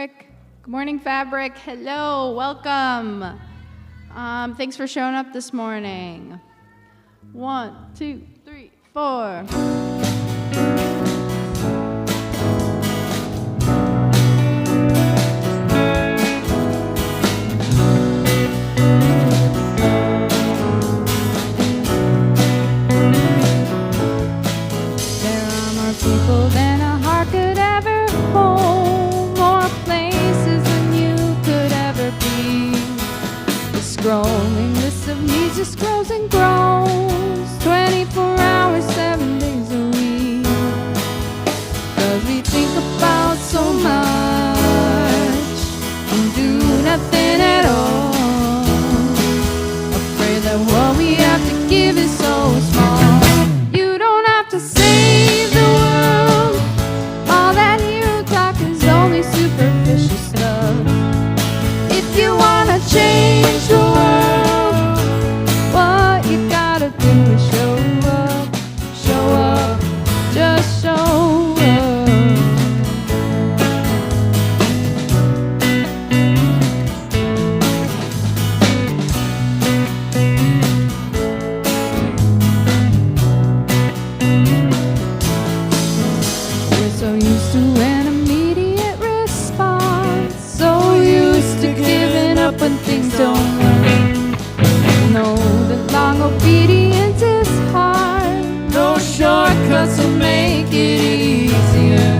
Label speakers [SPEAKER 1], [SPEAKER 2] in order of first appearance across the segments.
[SPEAKER 1] Fabric. Good morning, Fabric. Hello, welcome. Thanks for showing up this morning. 1, 2, 3, 4. People than a heart could ever hold, more places than you could ever be. The scrolling list of needs just grows and grows, 24 hours, 7 days a week. 'Cause we think about so much and do nothing at all, afraid that what we have to give is so small. You don't have to save the world, all that hero talk is only superficial stuff. If you wanna change the world, what you gotta do is show up, just show up. So used to an immediate response, so used to giving up when things don't work. Know that long obedience is hard, no shortcuts will make it easier.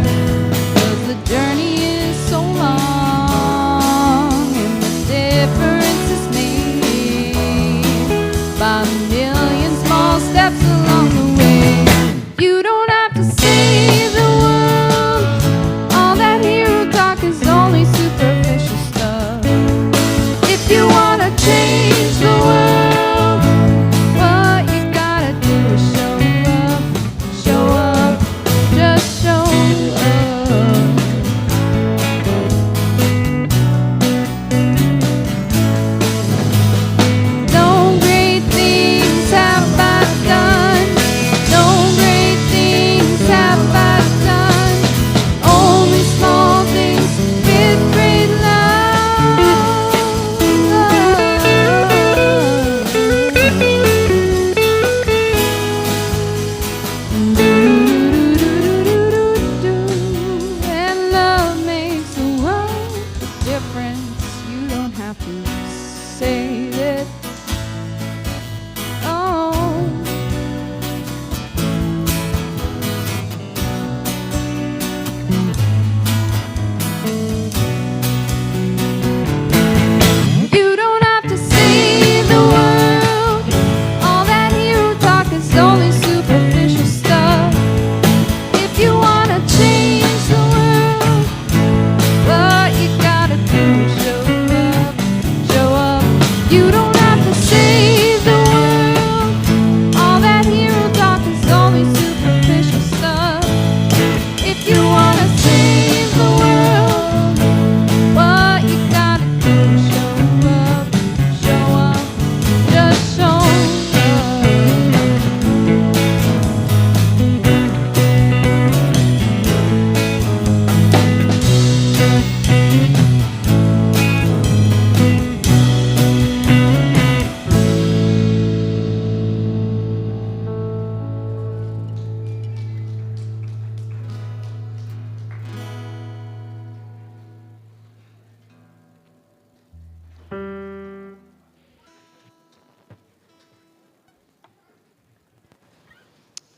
[SPEAKER 1] 'Cause the journey is so long and the difference is made by a million small steps along the way. You don't have to save the world, all that hero talk is only superficial stuff. If you wanna change the world, what you gotta do is show up, just show up. No great things have I done, no great things have I done, only small things with great love. And love makes the world a difference. You don't have to save it. Oh. You don't have to save the world, all that hero talk is only superficial stuff. If you wanna change the world, what you gotta do is show up. You don't have to save the world, all that hero talk is only superficial stuff. If you wanna save the world, what you gotta do is show up, just show up.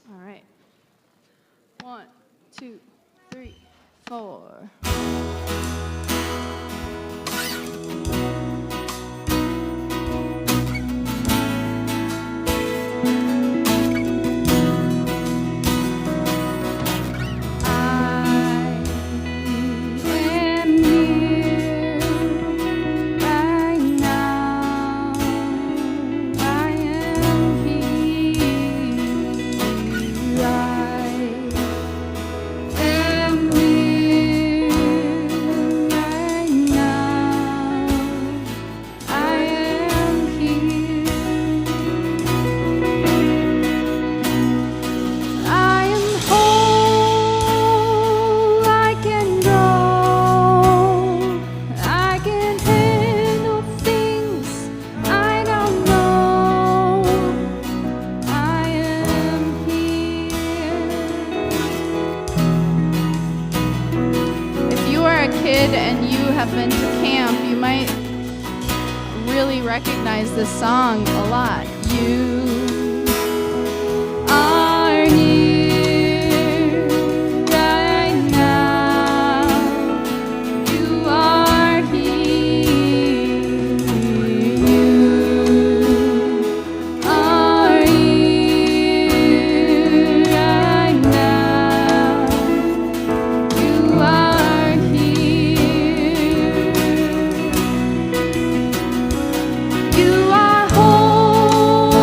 [SPEAKER 1] All right. 1, 2, 3, 4. I am here right now. I am here. I am here have been to camp, you might really recognize this song a lot. You are here right now. You are here. You are here right now. You are here. You are whole.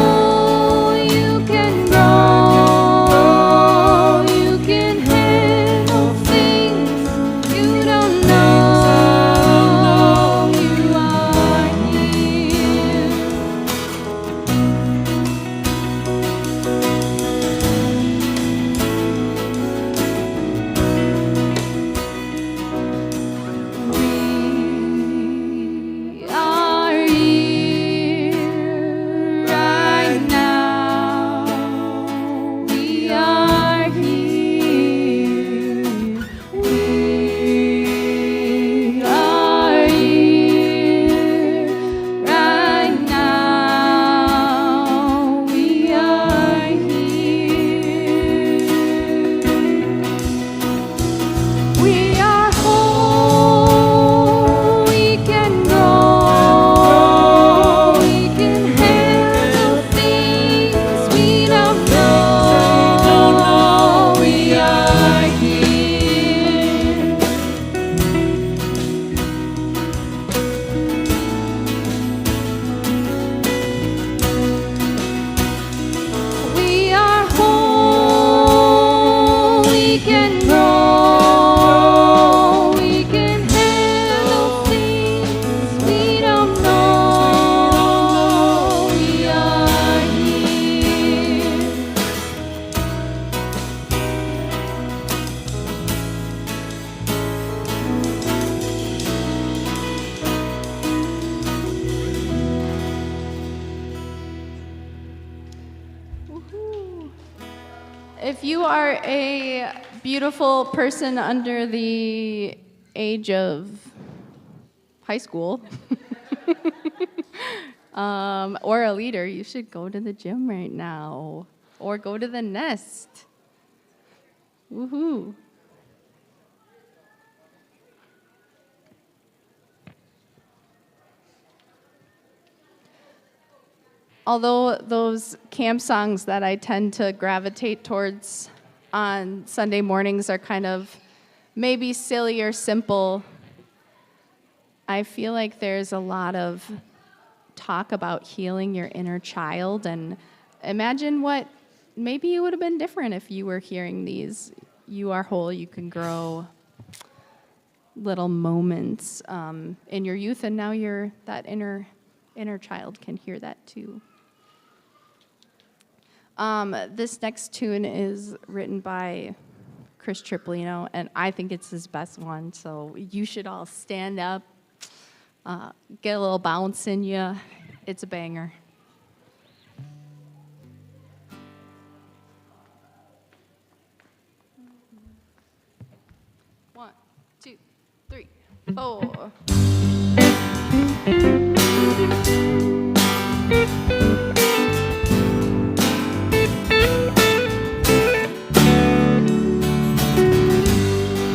[SPEAKER 1] You can grow. You can handle things you don't know. You are here. We are here right now. We are here. We are here right now. We are here. We are whole. We can grow. We can handle things we don't know. We are here. We are whole. We can grow. We can handle things we don't know. We are here. Woohoo. If you are a beautiful person under the age of high school, or a leader, you should go to the gym right now, or go to the Nest. Woohoo. Although those camp songs that I tend to gravitate towards on Sunday mornings are kind of maybe silly or simple, I feel like there's a lot of talk about healing your inner child. And imagine what maybe it would have been different if you were hearing these "You are whole, you can grow" little moments in your youth, and now that inner child can hear that too. This next tune is written by Chris Tripolino, and I think it's his best one, so you should all stand up, get a little bounce in you. It's a banger. One, two, three, four.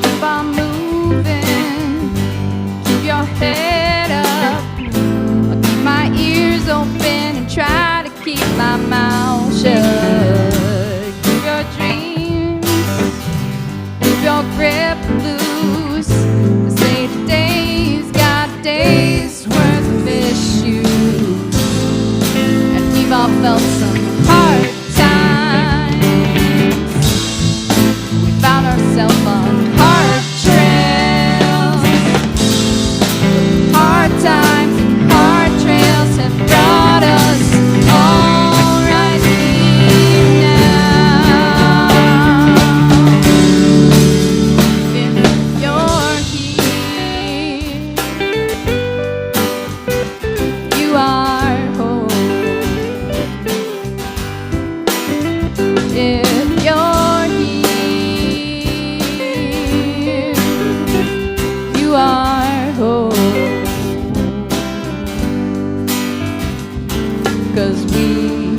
[SPEAKER 1] Keep on moving, keep your head up. I'll keep my ears open and try to keep my mouth shut. Keep your dreams, keep your grip loose. They say today's got days worth of issues, and we've all felt some hard times. We found ourselves on hard trails. Hard times and hard trails have brought us all right here. 'cause we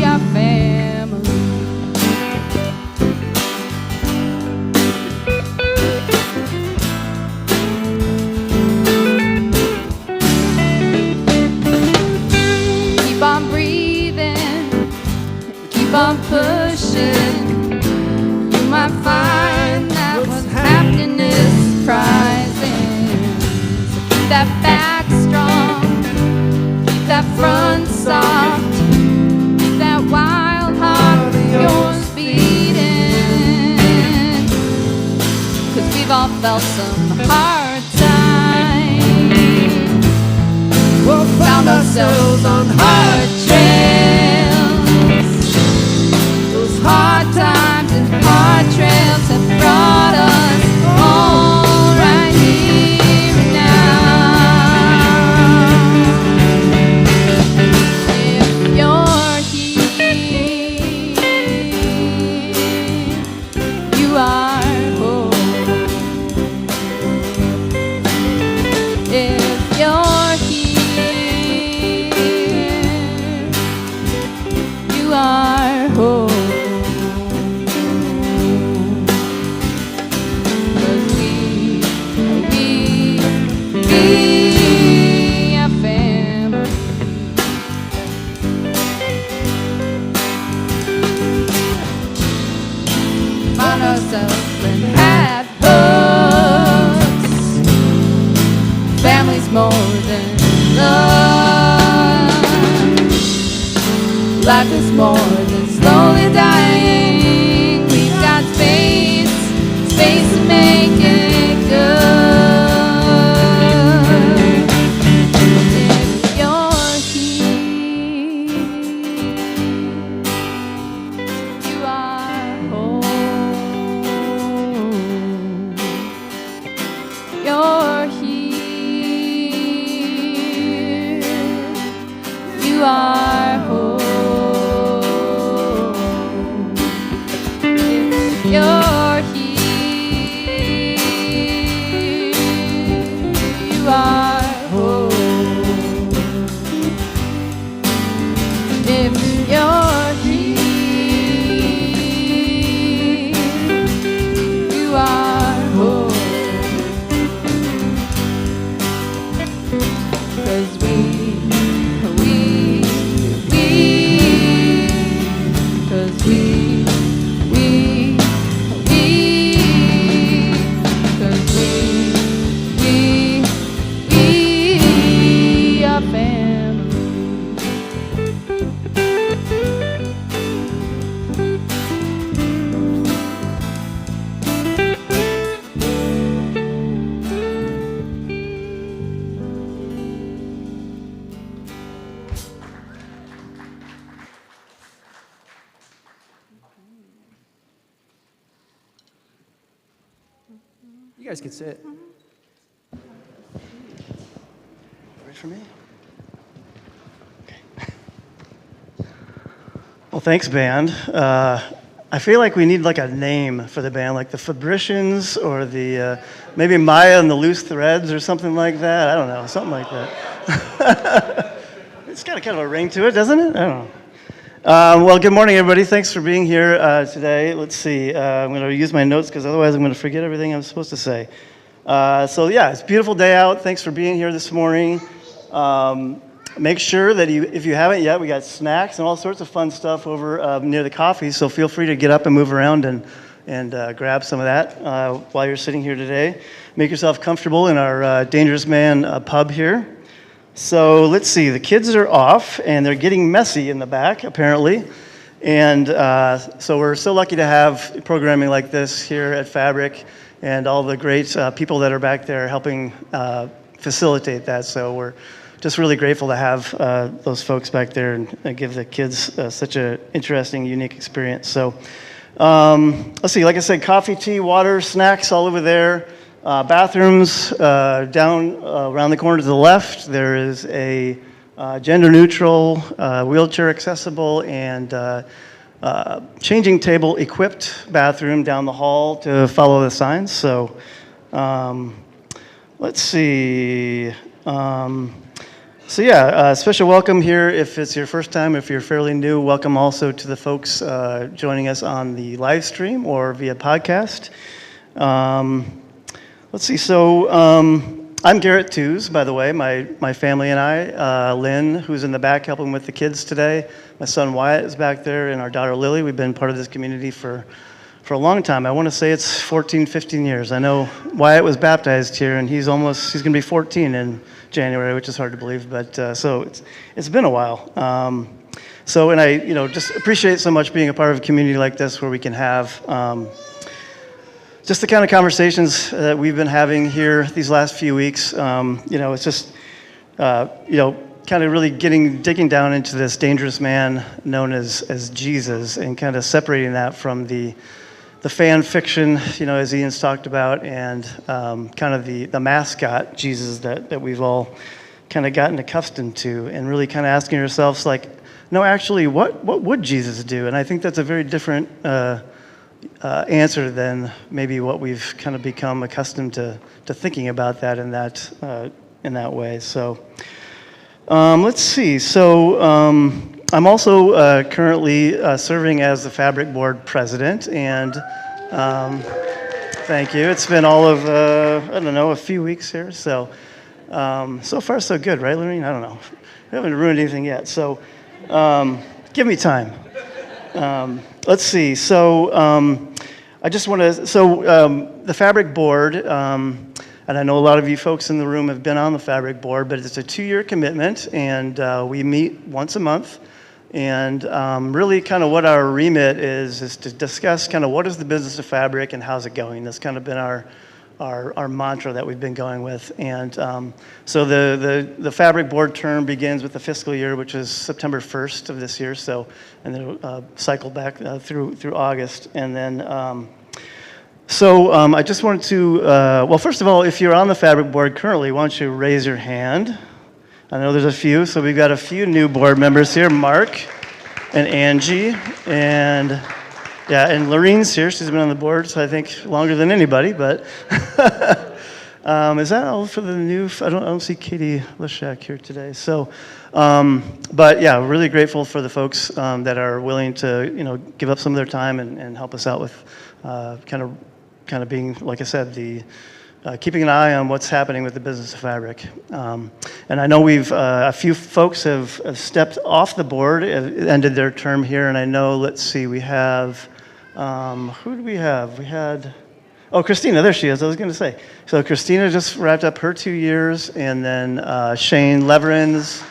[SPEAKER 1] are family. Keep on breathing, keep on pushing. You might find that what's happening is surprising. So keep that back strong, keep that front soft, keep that wild heart of yours beating. 'Cause we've all felt some hard times, found ourselves on hard trails. Those hard times and hard trails have brought us all right here and now. If you're here, you are home. If you're here, you are home. 'Cause we are family. Find ourselves in hat hooks. Family's more than love. Life is more than slowly dying. We've got space to make it good. If you're here, you are home. You're here, you are home. If you're here, you are home. If you're here, you are home. 'Cause we, 'cause we, 'cause we are family.
[SPEAKER 2] You guys can sit. Ready for me? Okay. Well, thanks, band. I feel like we need like a name for the band, like the Fabricians or the maybe Maya and the Loose Threads or something like that. I don't know, something like that. It's got kind of a ring to it, doesn't it? I don't know. Well, good morning, everybody. Thanks for being here today. Let's see. I'm going to use my notes because otherwise I'm going to forget everything I'm supposed to say. So yeah, it's a beautiful day out. Thanks for being here this morning. Make sure that if you haven't yet, we got snacks and all sorts of fun stuff over near the coffee. So feel free to get up and move around and grab some of that while you're sitting here today. Make yourself comfortable in our Dangerous Man pub here. So let's see, the kids are off and they're getting messy in the back apparently. And so we're so lucky to have programming like this here at Fabric and all the great people that are back there helping facilitate that. So we're just really grateful to have those folks back there and give the kids such an interesting, unique experience. So let's see, like I said, coffee, tea, water, snacks all over there. Bathrooms down around the corner to the left. There is a gender-neutral, wheelchair accessible, and changing table equipped bathroom down the hall to follow the signs. So let's see. So yeah, special welcome here if it's your first time, if you're fairly new. Welcome also to the folks joining us on the live stream or via podcast. Let's see, so I'm Garrett Tews, by the way, my family and I. Lynn, who's in the back helping with the kids today. My son Wyatt is back there, and our daughter Lily. We've been part of this community for a long time. I want to say it's 14, 15 years. I know Wyatt was baptized here, and he's going to be 14 in January, which is hard to believe, but so it's been a while. And I just appreciate so much being a part of a community like this where we can have just the kind of conversations that we've been having here these last few weeks. It's just kind of really digging down into this dangerous man known as Jesus, and kind of separating that from the fan fiction, as Ian's talked about, and kind of the mascot Jesus that we've all kind of gotten accustomed to, and really kind of asking ourselves, like, no, actually, what would Jesus do? And I think that's a very different answer than maybe what we've kind of become accustomed to thinking about that in that way. So let's see. So I'm also currently serving as the Fabric Board president, and thank you. It's been all of a few weeks here. So so far so good, right, Lorene? I don't know. We haven't ruined anything yet. So give me time. Let's see. So I just want to. So the Fabric Board. And I know a lot of you folks in the room have been on the Fabric Board, but it's a 2-year commitment, and we meet once a month. And really kind of what our remit is to discuss kind of what is the business of Fabric and how's it going. That's kind of been our mantra that we've been going with. And so the Fabric Board term begins with the fiscal year, which is September 1st of this year. So, and then it'll cycle back through August. And then I just wanted to, well, first of all, if you're on the Fabric Board currently, why don't you raise your hand? I know there's a few, so we've got a few new board members here, Mark and Angie, and Lorene's here. She's been on the board, so I think longer than anybody, but is that all for the new, I don't see Katie Leshak here today. So, but yeah, really grateful for the folks that are willing to, give up some of their time and help us out with kind of being, like I said, keeping an eye on what's happening with the business of Fabric. And I know a few folks have stepped off the board, ended their term here, and I know, let's see, we have, who do we have? We had, Christina, there she is, I was going to say. So Christina just wrapped up her 2 years, and then Shane Leverins,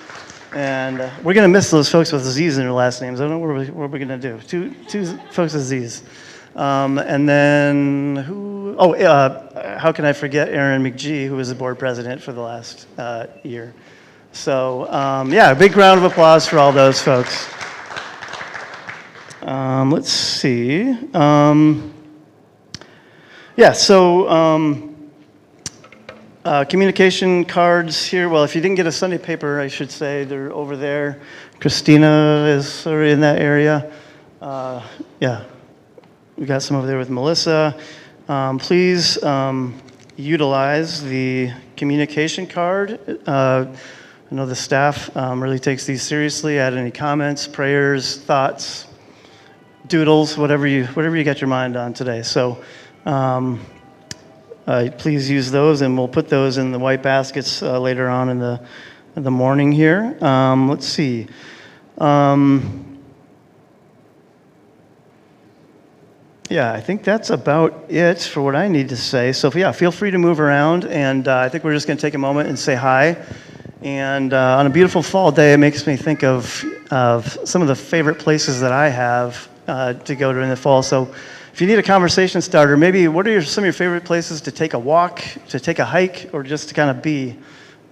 [SPEAKER 2] and we're going to miss those folks with Z's in their last names. I don't know what we're going to do. Two folks with Z's. And then who? How can I forget Aaron McGee, who was the board president for the last year. So a big round of applause for all those folks. Let's see. Communication cards here. Well, if you didn't get a Sunday paper, I should say they're over there. Christina is already in that area. We got some over there with Melissa. Please utilize the communication card. I know the staff really takes these seriously. Add any comments, prayers, thoughts, doodles, whatever you got your mind on today. So please use those, and we'll put those in the white baskets later on in the morning here. Let's see. I think that's about it for what I need to say. So feel free to move around, and I think we're just going to take a moment and say hi. And on a beautiful fall day, it makes me think of some of the favorite places that I have to go during the fall. So if you need a conversation starter, maybe what are some of your favorite places to take a walk, to take a hike, or just to kind of be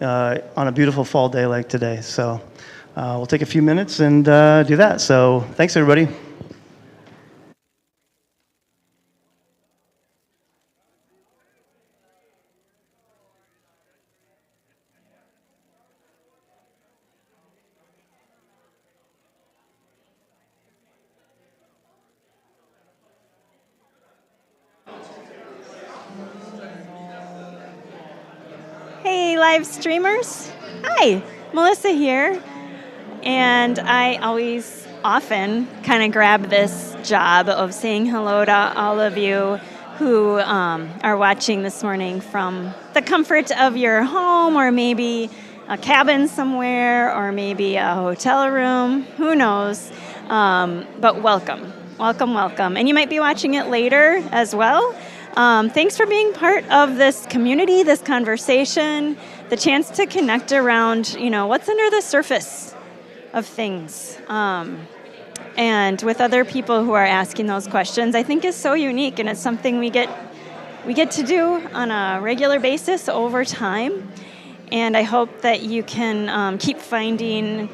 [SPEAKER 2] on a beautiful fall day like today? So we'll take a few minutes and do that. So thanks, everybody.
[SPEAKER 3] Hey, live streamers. Hi. Melissa here, and I always often kind of grab this job of saying hello to all of you who are watching this morning from the comfort of your home, or maybe a cabin somewhere, or maybe a hotel room, who knows, but welcome. And you might be watching it later as well. Thanks for being part of this community, this conversation, the chance to connect around, what's under the surface of things. And with other people who are asking those questions, I think is so unique, and it's something we get to do on a regular basis over time. And I hope that you can keep finding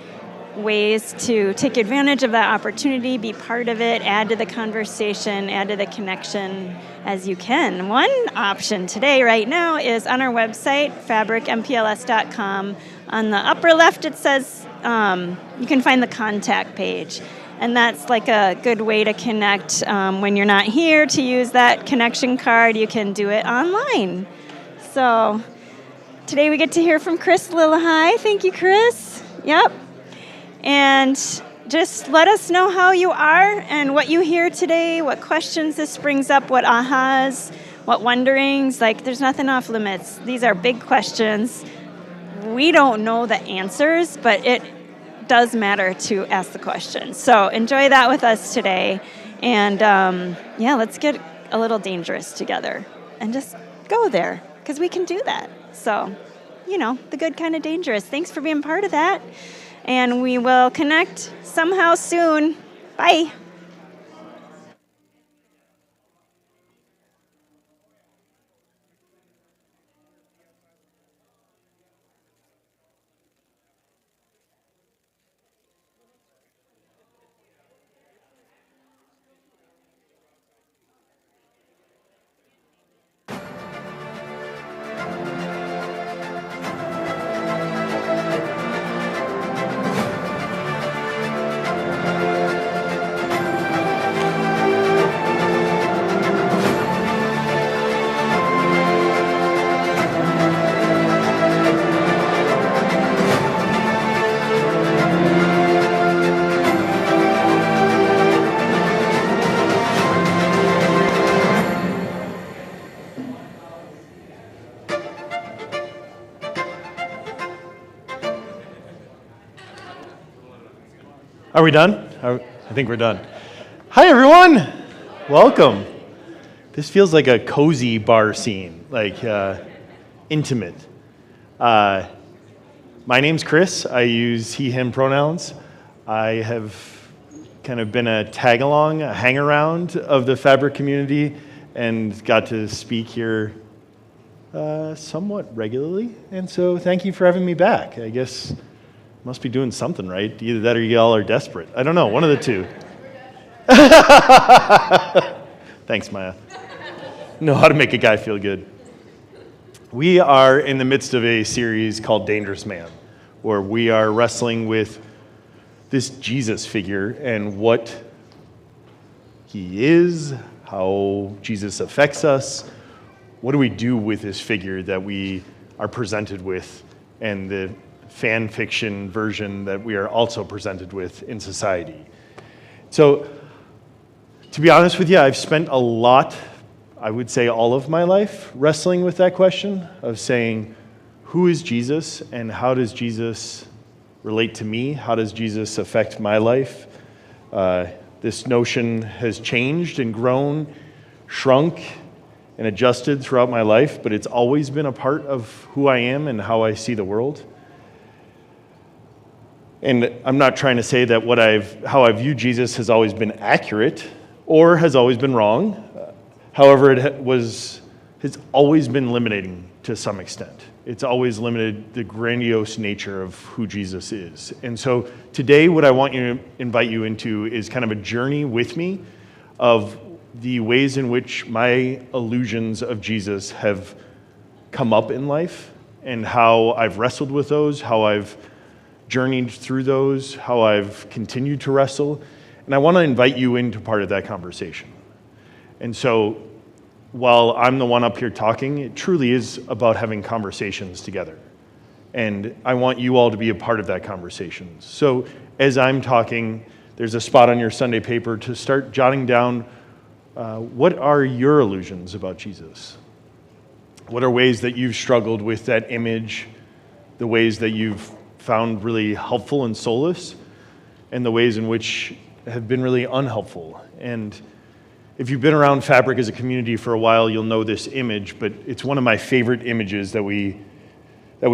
[SPEAKER 3] ways to take advantage of that opportunity, be part of it, add to the conversation, add to the connection as you can. One option today, right now, is on our website, fabricmpls.com. On the upper left, it says you can find the contact page. And that's like a good way to connect when you're not here, to use that connection card. You can do it online. So today we get to hear from Chris Lillehei. Thank you, Chris. Yep. And just let us know how you are and what you hear today, what questions this brings up, what ahas, what wonderings. There's nothing off limits. These are big questions. We don't know the answers, but it does matter to ask the questions. So enjoy that with us today. And let's get a little dangerous together and just go there, because we can do that. So, the good kind of dangerous. Thanks for being part of that. And we will connect somehow soon. Bye.
[SPEAKER 4] Are we done? I think we're done. Hi, everyone. Welcome. This feels like a cozy bar scene, intimate. My name's Chris. I use he, him pronouns. I have kind of been a tag-along, a hang-around of the Fabric community, and got to speak here somewhat regularly. And so thank you for having me back. I guess must be doing something right. Either that or y'all are desperate. I don't know, one of the two. Thanks, Maya. Know how to make a guy feel good. We are in the midst of a series called Dangerous Man, where we are wrestling with this Jesus figure and what he is, how Jesus affects us. What do we do with this figure that we are presented with, and the fan fiction version that we are also presented with in society? So, to be honest with you, I've spent a lot, I would say all of my life, wrestling with that question of saying, who is Jesus and how does Jesus relate to me? How does Jesus affect my life? This notion has changed and grown, shrunk, and adjusted throughout my life, but it's always been a part of who I am and how I see the world. And I'm not trying to say that how I view Jesus has always been accurate or has always been wrong. However, it has always been limiting to some extent. It's always limited the grandiose nature of who Jesus is. And so today, what I want to invite you into is kind of a journey with me of the ways in which my illusions of Jesus have come up in life and how I've wrestled with those, how I've journeyed through those, how I've continued to wrestle. And I want to invite you into part of that conversation. And so while I'm the one up here talking, it truly is about having conversations together And I want you all to be a part of that conversation. So as I'm talking, there's a spot on your Sunday paper to start jotting down what are your illusions about Jesus? What are ways that you've struggled with that image, the ways that you've found really helpful and solace, and the ways in which have been really unhelpful? And if you've been around Fabric as a community for a while, you'll know this image, but it's one of my favorite images that we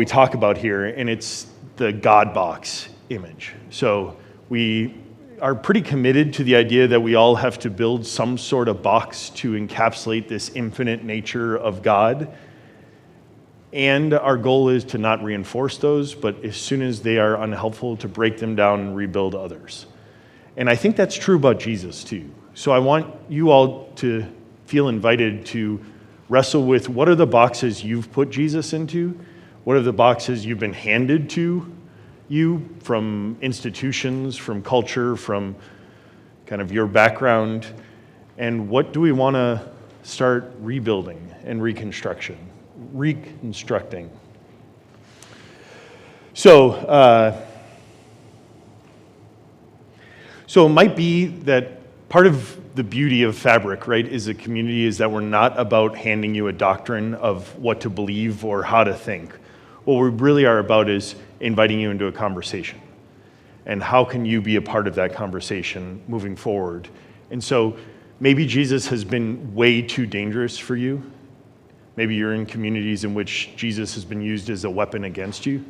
[SPEAKER 4] talk about here, and it's the God box image. So we are pretty committed to the idea that we all have to build some sort of box to encapsulate this infinite nature of God. And our goal is to not reinforce those, but as soon as they are unhelpful, to break them down and rebuild others. And I think that's true about Jesus too. So I want you all to feel invited to wrestle with what are the boxes you've put Jesus into? What are the boxes you've been handed to you from institutions, from culture, from kind of your background? And what do we want to start rebuilding and reconstructing? So it might be that part of the beauty of Fabric, right, is a community is that we're not about handing you a doctrine of what to believe or how to think. What we really are about is inviting you into a conversation. And how can you be a part of that conversation moving forward? And so maybe Jesus has been way too dangerous for you. Maybe you're in communities in which Jesus has been used as a weapon against you.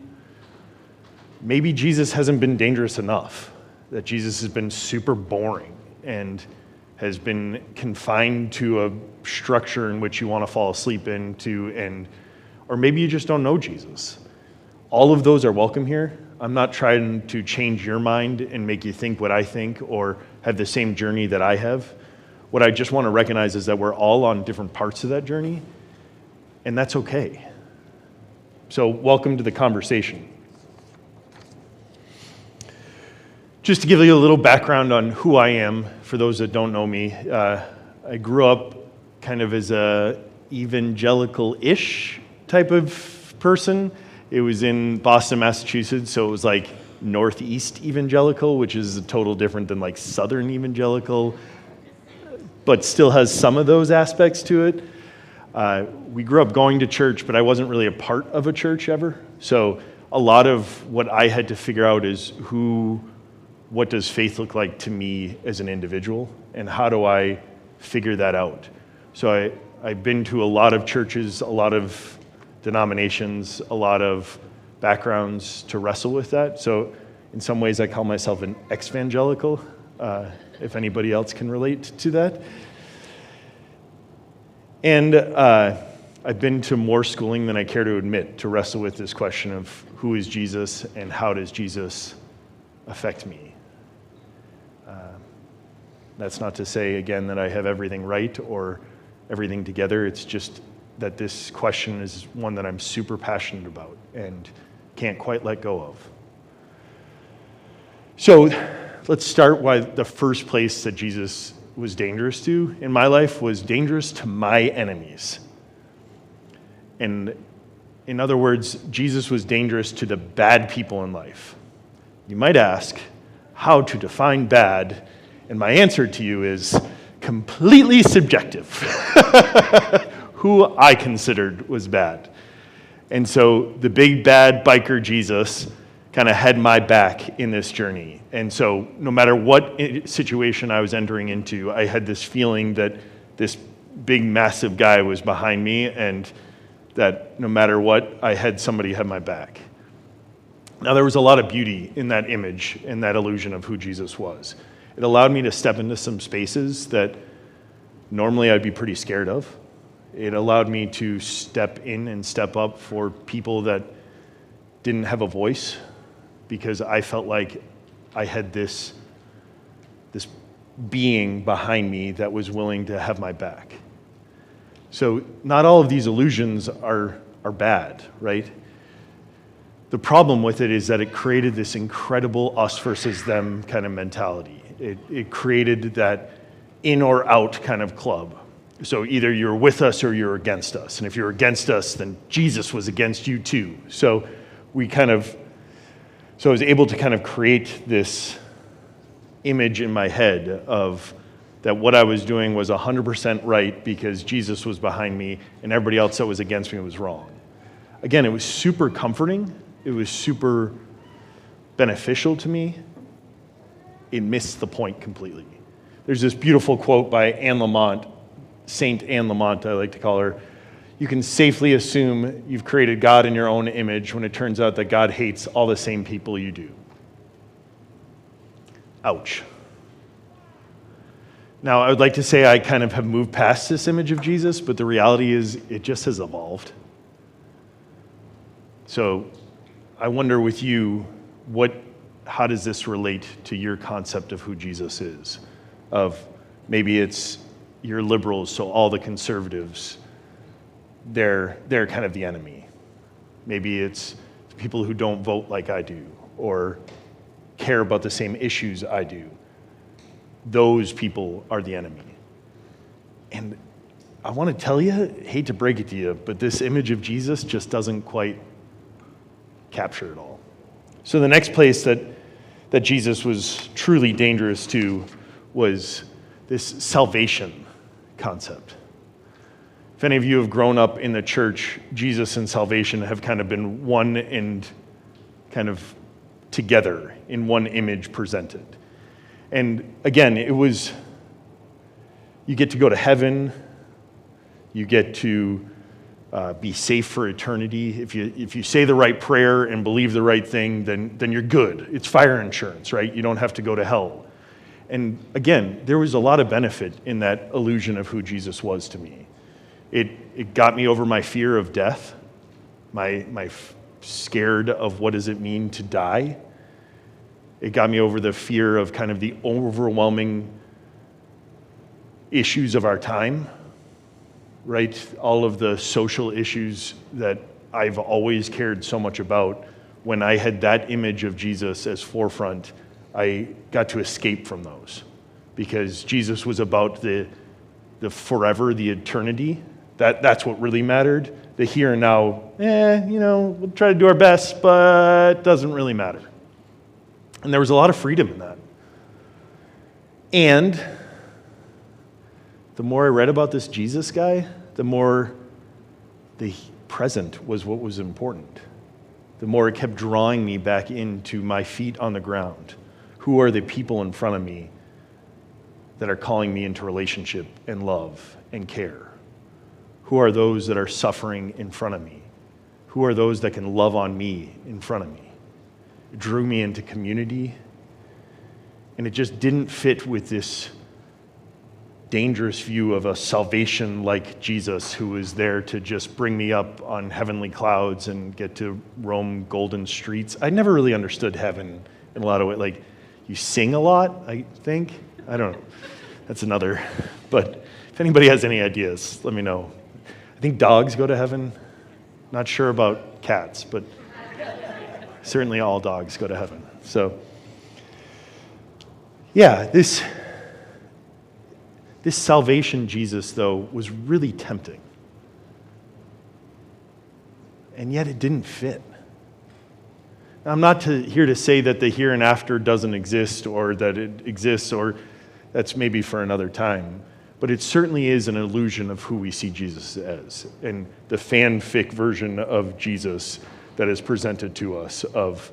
[SPEAKER 4] Maybe Jesus hasn't been dangerous enough, that Jesus has been super boring and has been confined to a structure in which you want to fall asleep into, or maybe you just don't know Jesus. All of those are welcome here. I'm not trying to change your mind and make you think what I think or have the same journey that I have. What I just want to recognize is that we're all on different parts of that journey, and that's okay. So welcome to the conversation. Just to give you a little background on who I am, for those that don't know me, I grew up kind of as a evangelical-ish type of person. It was in Boston, Massachusetts, so it was like Northeast evangelical, which is a total different than like Southern evangelical, but still has some of those aspects to it. We grew up going to church, but I wasn't really a part of a church ever. So a lot of what I had to figure out is what does faith look like to me as an individual, and how do I figure that out? So I've been to a lot of churches, a lot of denominations, a lot of backgrounds to wrestle with that. So in some ways I call myself an ex-evangelical, if anybody else can relate to that. And I've been to more schooling than I care to admit to wrestle with this question of who is Jesus and how does Jesus affect me? That's not to say, again, that I have everything right or everything together. It's just that this question is one that I'm super passionate about and can't quite let go of. So let's start with the first place that Jesus was dangerous to in my life was dangerous to my enemies. And in other words, Jesus was dangerous to the bad people in life. You might ask how to define bad, and my answer to you is completely subjective. Who I considered was bad. And so the big bad biker Jesus kind of had my back in this journey. And so no matter what situation I was entering into, I had this feeling that this big massive guy was behind me and that no matter what, I had somebody had my back. Now there was a lot of beauty in that image, in that illusion of who Jesus was. It allowed me to step into some spaces that normally I'd be pretty scared of. It allowed me to step in and step up for people that didn't have a voice because I felt like I had this being behind me that was willing to have my back. So not all of these illusions are bad, right? The problem with it is that it created this incredible us versus them kind of mentality. It created that in or out kind of club. So either you're with us or you're against us. And if you're against us, then Jesus was against you too. So So I was able to kind of create this image in my head of that what I was doing was 100% right because Jesus was behind me and everybody else that was against me was wrong. Again, it was super comforting. It was super beneficial to me. It missed the point completely. There's this beautiful quote by Anne Lamott, Saint Anne Lamott, I like to call her. You can safely assume you've created God in your own image when it turns out that God hates all the same people you do. Ouch. Now, I would like to say I kind of have moved past this image of Jesus, but the reality is it just has evolved. So I wonder with you, how does this relate to your concept of who Jesus is? Of maybe it's your liberals, so all the conservatives, they're kind of the enemy. Maybe it's people who don't vote like I do or care about the same issues I do. Those people are the enemy. And I want to tell you, hate to break it to you, but this image of Jesus just doesn't quite capture it all. So the next place that Jesus was truly dangerous to was this salvation concept. If any of you have grown up in the church, Jesus and salvation have kind of been one and kind of together in one image presented. And again, it was, you get to go to heaven, you get to be safe for eternity. If you say the right prayer and believe the right thing, then you're good. It's fire insurance, right? You don't have to go to hell. And again, there was a lot of benefit in that illusion of who Jesus was to me. It got me over my fear of death, my scared of what does it mean to die. It got me over the fear of kind of the overwhelming issues of our time, right? All of the social issues that I've always cared so much about. When I had that image of Jesus as forefront, I got to escape from those because Jesus was about the forever, the eternity. That's what really mattered. The here and now, we'll try to do our best, but it doesn't really matter. And there was a lot of freedom in that. And the more I read about this Jesus guy, the more the present was what was important. The more it kept drawing me back into my feet on the ground. Who are the people in front of me that are calling me into relationship and love and care? Who are those that are suffering in front of me? Who are those that can love on me in front of me? It drew me into community, and it just didn't fit with this dangerous view of a salvation like Jesus who was there to just bring me up on heavenly clouds and get to roam golden streets. I never really understood heaven in a lot of ways. Like, you sing a lot, I think. I don't know. That's another. But if anybody has any ideas, let me know. I think dogs go to heaven. Not sure about cats, but certainly all dogs go to heaven. So, yeah, this salvation Jesus, though, was really tempting. And yet it didn't fit. Now, I'm not here to say that the here and after doesn't exist or that it exists, or that's maybe for another time. But it certainly is an illusion of who we see Jesus as, and the fanfic version of Jesus that is presented to us of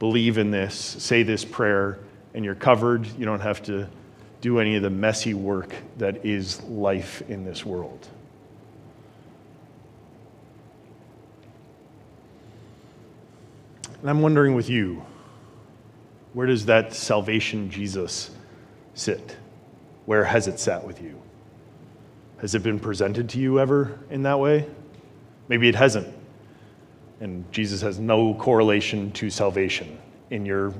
[SPEAKER 4] believe in this, say this prayer, and you're covered. You don't have to do any of the messy work that is life in this world. And I'm wondering with you, where does that salvation Jesus sit? Where has it sat with you? Has it been presented to you ever in that way? Maybe it hasn't. And Jesus has no correlation to salvation in your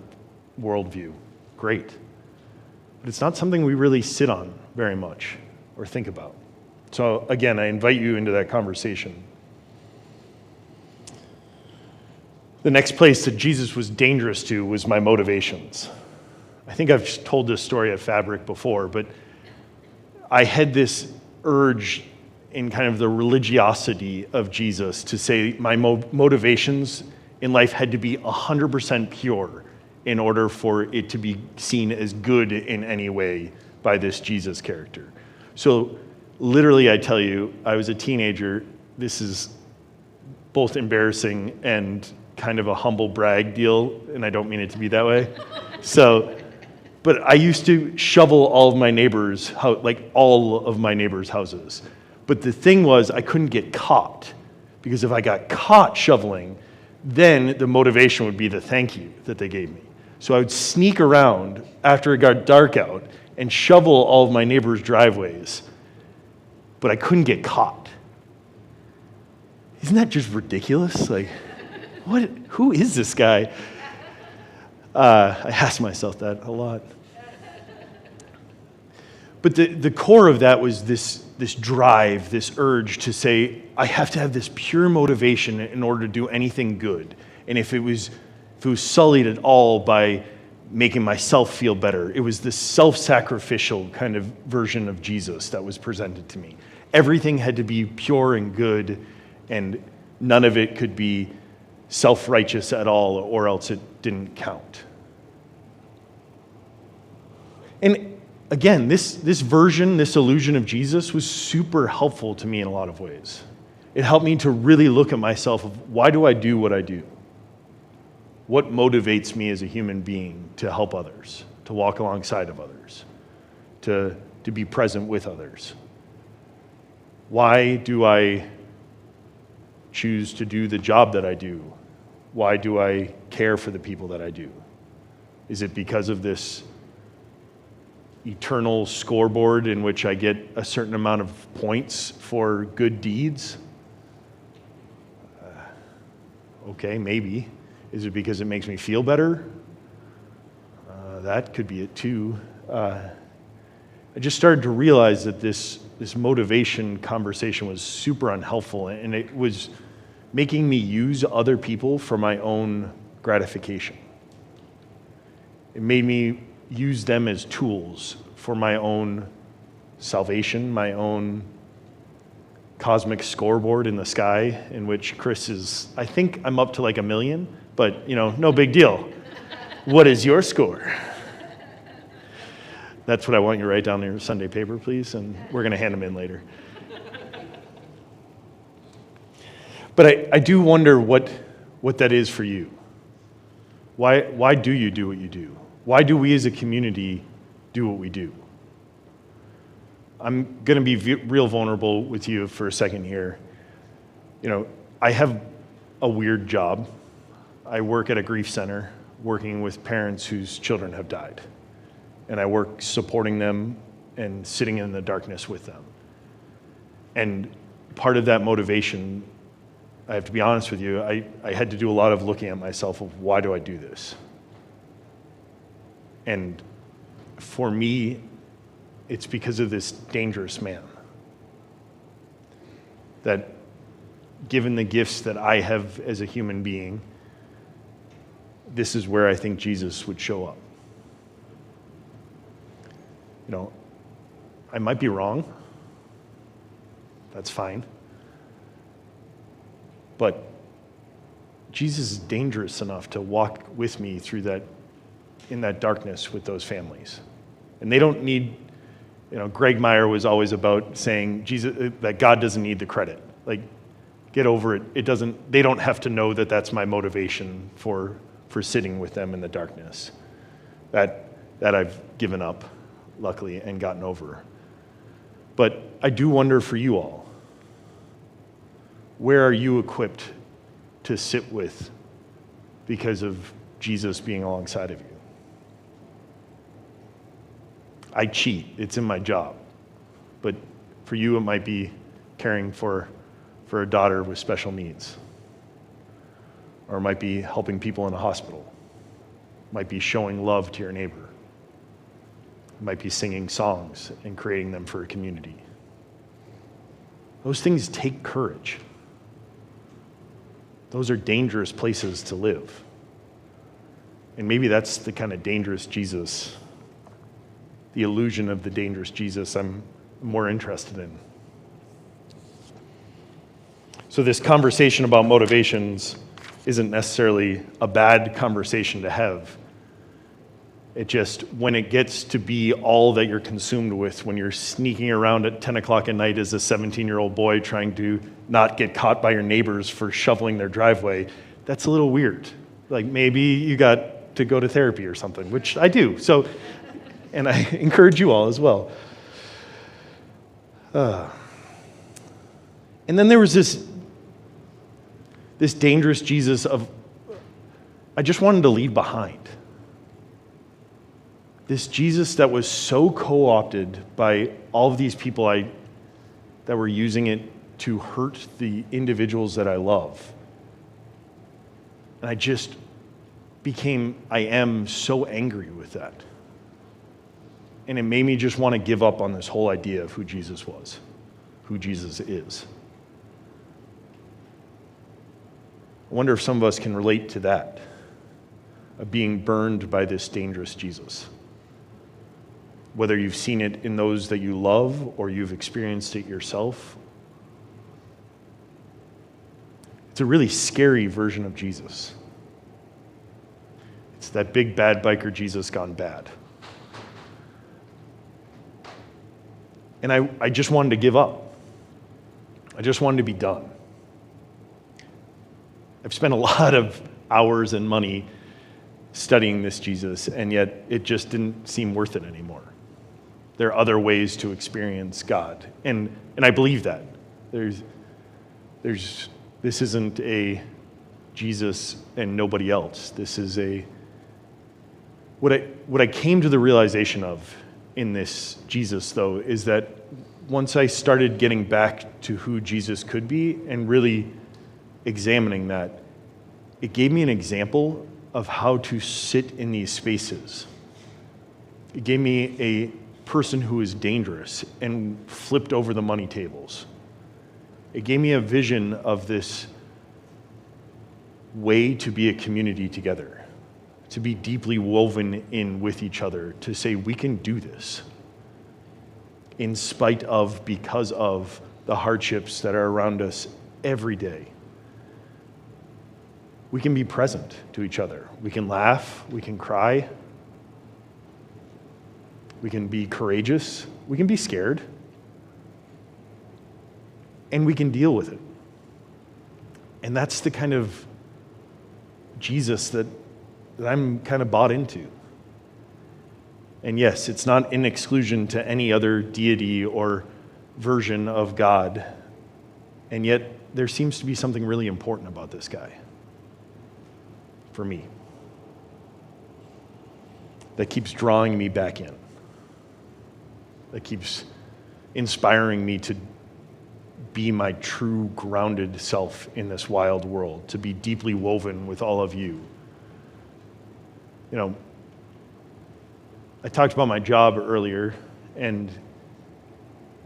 [SPEAKER 4] worldview. Great. But it's not something we really sit on very much or think about. So again, I invite you into that conversation. The next place that Jesus was dangerous to was my motivations. I think I've told this story at Fabric before, but I had this urge in kind of the religiosity of Jesus to say my motivations in life had to be 100% pure in order for it to be seen as good in any way by this Jesus character. So literally, I tell you, I was a teenager. This is both embarrassing and kind of a humble brag deal, and I don't mean it to be that way. But I used to shovel all of my neighbors' houses. But the thing was, I couldn't get caught, because if I got caught shoveling, then the motivation would be the thank you that they gave me. So I would sneak around after it got dark out and shovel all of my neighbors' driveways, but I couldn't get caught. Isn't that just ridiculous? Like, what? Who is this guy? I ask myself that a lot. But the core of that was this drive, this urge to say, I have to have this pure motivation in order to do anything good. And if it was sullied at all by making myself feel better, it was this self-sacrificial kind of version of Jesus that was presented to me. Everything had to be pure and good, and none of it could be self-righteous at all, or else it didn't count. And again, this illusion of Jesus was super helpful to me in a lot of ways. It helped me to really look at myself of, why do I do what I do? What motivates me as a human being to help others, to walk alongside of others, to be present with others? Why do I choose to do the job that I do? Why do I care for the people that I do? Is it because of this eternal scoreboard in which I get a certain amount of points for good deeds? Okay, maybe. Is it because it makes me feel better? That could be it too. I just started to realize that this motivation conversation was super unhelpful, and it was making me use other people for my own gratification. It made me use them as tools for my own salvation, my own cosmic scoreboard in the sky, in which Chris is, I think I'm up to like 1 million, but no big deal. What is your score? That's what I want you to write down in your Sunday paper, please, and we're going to hand them in later. But I do wonder what that is for you. Why do you do what you do? Why do we as a community do what we do? I'm going to be real vulnerable with you for a second here. I have a weird job. I work at a grief center working with parents whose children have died. And I work supporting them and sitting in the darkness with them. And part of that motivation, I have to be honest with you, I had to do a lot of looking at myself of, why do I do this? And for me, it's because of this dangerous man. That given the gifts that I have as a human being, this is where I think Jesus would show up. I might be wrong. That's fine. But Jesus is dangerous enough to walk with me through that, in that darkness with those families. And they don't need, Greg Meyer was always about saying that God doesn't need the credit. Like, get over it. They don't have to know that that's my motivation for sitting with them in the darkness. That I've given up, luckily, and gotten over. But I do wonder for you all, where are you equipped to sit with because of Jesus being alongside of you? I cheat. It's in my job. But for you, it might be caring for a daughter with special needs. Or it might be helping people in a hospital. It might be showing love to your neighbor. It might be singing songs and creating them for a community. Those things take courage. Those are dangerous places to live. And maybe that's the kind of dangerous Jesus, the illusion of the dangerous Jesus I'm more interested in. So this conversation about motivations isn't necessarily a bad conversation to have. It just, when it gets to be all that you're consumed with, when you're sneaking around at 10 o'clock at night as a 17-year-old boy trying to not get caught by your neighbors for shoveling their driveway, that's a little weird. Like maybe you got to go to therapy or something, which I do. So, and I encourage you all as well. And then there was this dangerous Jesus of, I just wanted to leave behind. This Jesus that was so co-opted by all of these people that were using it to hurt the individuals that I love. And I am so angry with that. And it made me just want to give up on this whole idea of who Jesus was, who Jesus is. I wonder if some of us can relate to that, of being burned by this dangerous Jesus. Whether you've seen it in those that you love or you've experienced it yourself. It's a really scary version of Jesus. It's that big bad biker Jesus gone bad. And I just wanted to give up. I just wanted to be done. I've spent a lot of hours and money studying this Jesus, and yet it just didn't seem worth it anymore. There are other ways to experience God. And I believe that. This isn't a Jesus and nobody else. This is what I came to the realization of in this Jesus, though, is that once I started getting back to who Jesus could be and really examining that, it gave me an example of how to sit in these spaces. It gave me a person who is dangerous and flipped over the money tables. It gave me a vision of this way to be a community together, to be deeply woven in with each other, to say we can do this in spite of, because of the hardships that are around us every day. We can be present to each other. We can laugh, we can cry, we can be courageous, we can be scared, and we can deal with it. And that's the kind of Jesus that I'm kind of bought into. And yes, it's not in exclusion to any other deity or version of God, and yet there seems to be something really important about this guy, for me, that keeps drawing me back in, that keeps inspiring me to be my true grounded self in this wild world, to be deeply woven with all of you. You know, I talked about my job earlier, and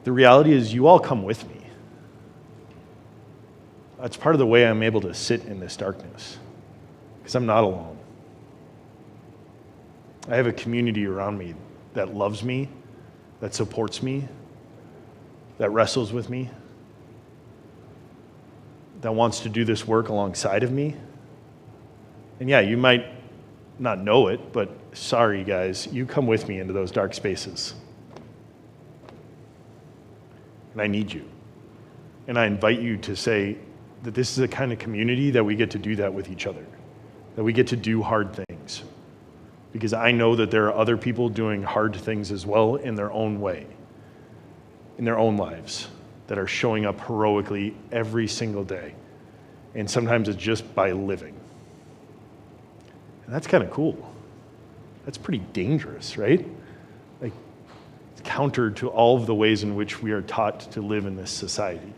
[SPEAKER 4] the reality is you all come with me. That's part of the way I'm able to sit in this darkness, because I'm not alone. I have a community around me that loves me, that supports me, that wrestles with me, that wants to do this work alongside of me. And yeah, you might not know it, but sorry guys, you come with me into those dark spaces. And I need you. And I invite you to say that this is the kind of community that we get to do that with each other, that we get to do hard things. Because I know that there are other people doing hard things as well in their own way, in their own lives, that are showing up heroically every single day. And sometimes it's just by living. And that's kind of cool. That's pretty dangerous, right? Like, it's counter to all of the ways in which we are taught to live in this society.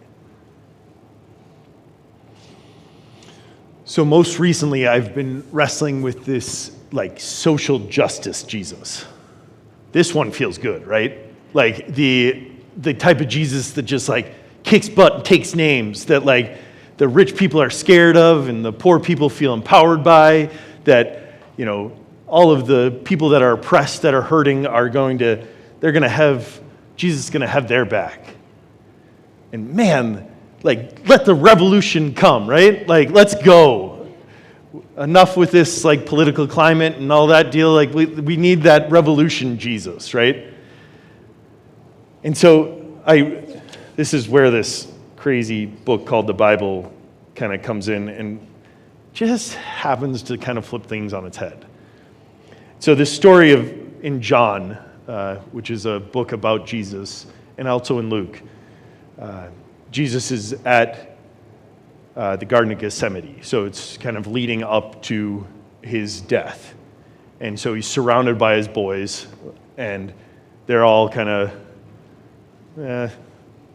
[SPEAKER 4] So most recently, I've been wrestling with this like social justice Jesus. This one feels good, right? Like the type of Jesus that just like kicks butt and takes names, that like the rich people are scared of and the poor people feel empowered by, that, you know, all of the people that are oppressed, that are hurting, Jesus is going to have their back. And man, like, let the revolution come, right? Like, let's go. enough with this like political climate and all that deal. Like we need that revolution Jesus, right? And so this is where this crazy book called the Bible kind of comes in and just happens to kind of flip things on its head. So this story in John, which is a book about Jesus, and also in Luke, Jesus is at the Garden of Gethsemane. So it's kind of leading up to his death. And so he's surrounded by his boys, and they're all kind of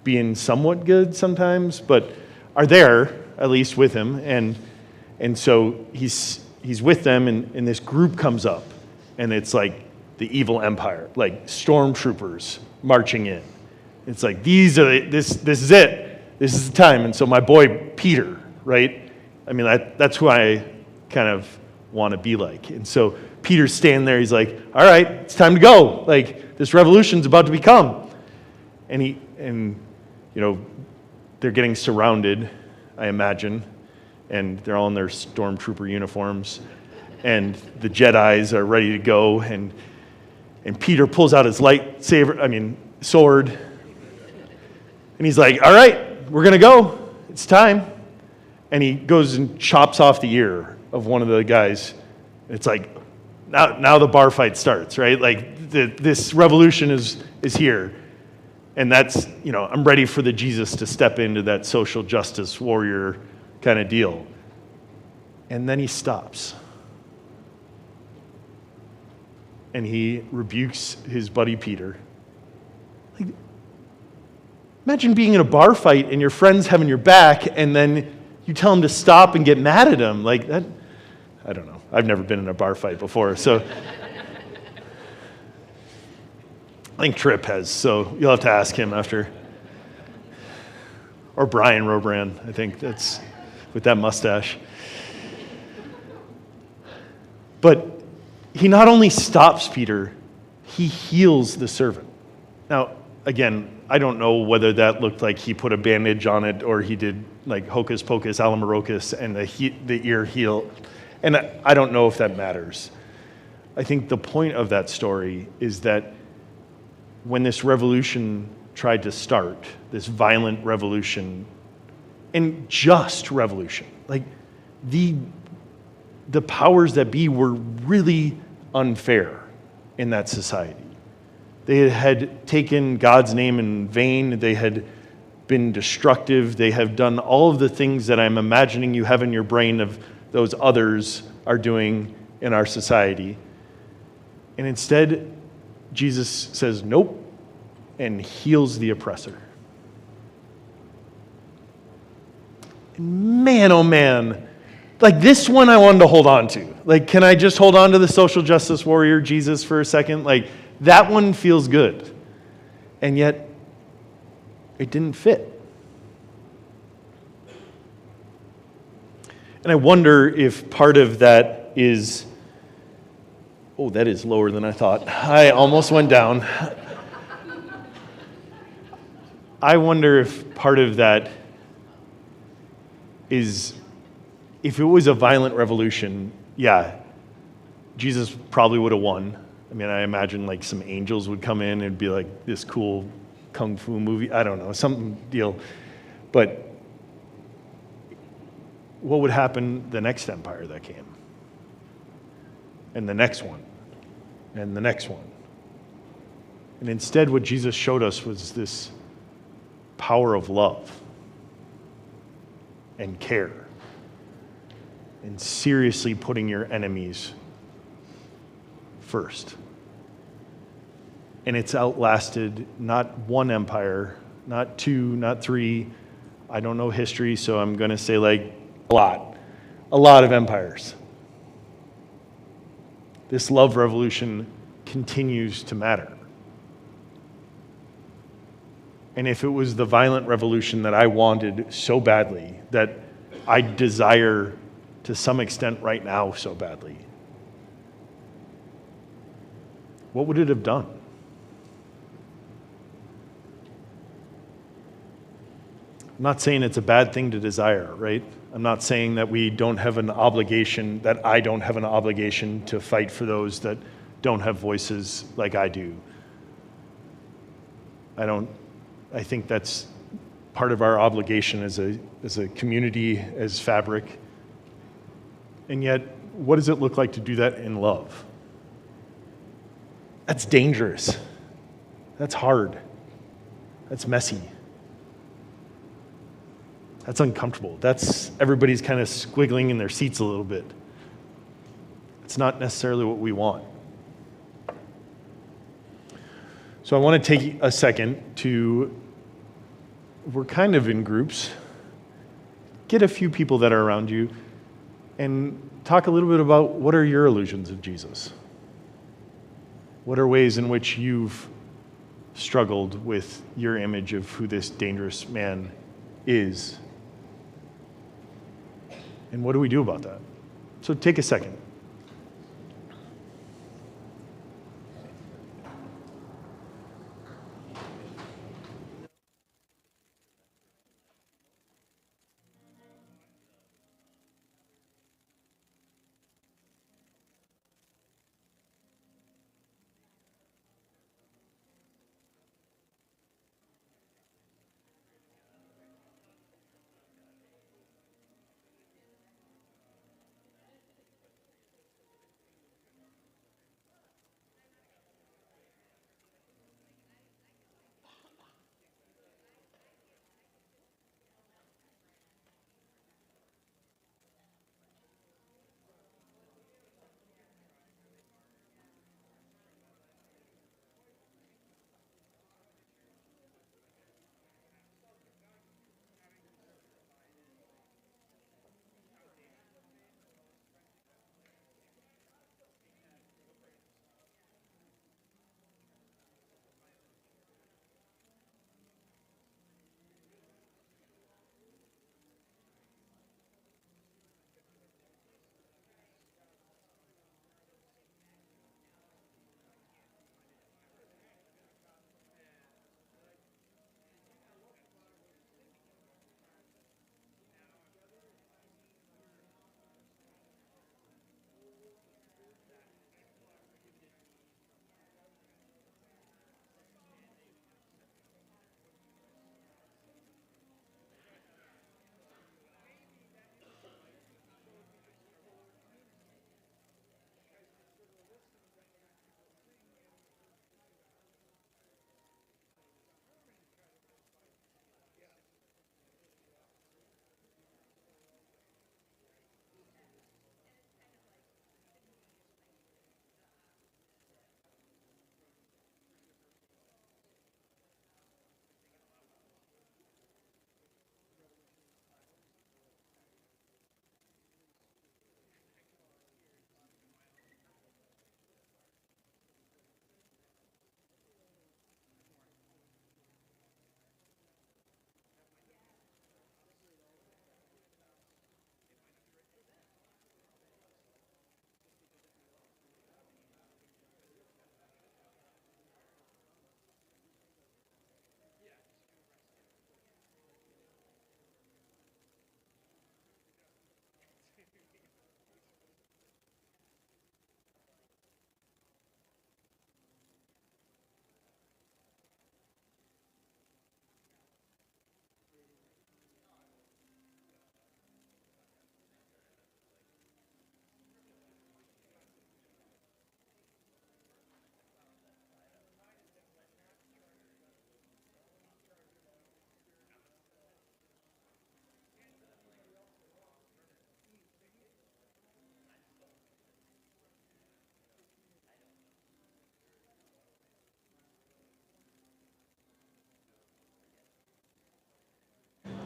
[SPEAKER 4] being somewhat good sometimes, but are there, at least with him. And so he's with them, and this group comes up, and it's like the evil empire, like stormtroopers marching in. It's like, this is it. This is the time. And so my boy Peter, right? I mean, that's who I kind of want to be like. And so Peter's standing there. He's like, all right, it's time to go. Like, this revolution's about to become. And they're getting surrounded, I imagine, and they're all in their stormtrooper uniforms, and the Jedis are ready to go, and Peter pulls out his sword, and he's like, all right, we're going to go. It's time. And he goes and chops off the ear of one of the guys. It's like, now the bar fight starts, right? Like, this revolution is here. And that's, I'm ready for the Jesus to step into that social justice warrior kind of deal. And then he stops. And he rebukes his buddy Peter. Like, imagine being in a bar fight and your friend's having your back, and then you tell him to stop and get mad at him. Like that, I don't know. I've never been in a bar fight before, so I think Tripp has, so you'll have to ask him after. Or Brian Robrand, I think that's with that mustache. But he not only stops Peter, he heals the servant. Now, again, I don't know whether that looked like he put a bandage on it or he did like hocus pocus, alamorocus, and the ear healed. And I don't know if that matters. I think the point of that story is that when this revolution tried to start, this violent revolution, and just revolution, like the powers that be were really unfair in that society. They had taken God's name in vain. They had been destructive. They have done all of the things that I'm imagining you have in your brain of those others are doing in our society. And instead, Jesus says, nope, and heals the oppressor. And man, oh man, like this one I wanted to hold on to. Like, can I just hold on to the social justice warrior Jesus for a second? Like, that one feels good. And yet, it didn't fit. And I wonder if part of that is, oh, that is lower than I thought. I almost went down. I wonder if part of that is, if it was a violent revolution, yeah, Jesus probably would have won. I mean, I imagine like some angels would come in and be like this cool kung fu movie. I don't know, some deal. But what would happen the next empire that came? And the next one. And the next one. And instead, what Jesus showed us was this power of love and care and seriously putting your enemies first. And it's outlasted not one empire, not two, not three. I don't know history, so I'm going to say like a lot of empires. This love revolution continues to matter. And if it was the violent revolution that I wanted so badly, that I desire to some extent right now so badly, what would it have done? I'm not saying it's a bad thing to desire, right? I'm not saying that we don't have an obligation, that I don't have an obligation to fight for those that don't have voices like I do. I think that's part of our obligation as a community, as Fabric. And yet, what does it look like to do that in love? That's dangerous. That's hard. That's messy. That's uncomfortable. That's everybody's kind of squiggling in their seats a little bit. It's not necessarily what we want. So I want to take a second to, we're kind of in groups, get a few people that are around you and talk a little bit about what are your illusions of Jesus? What are ways in which you've struggled with your image of who this dangerous man is? And what do we do about that? So take a second.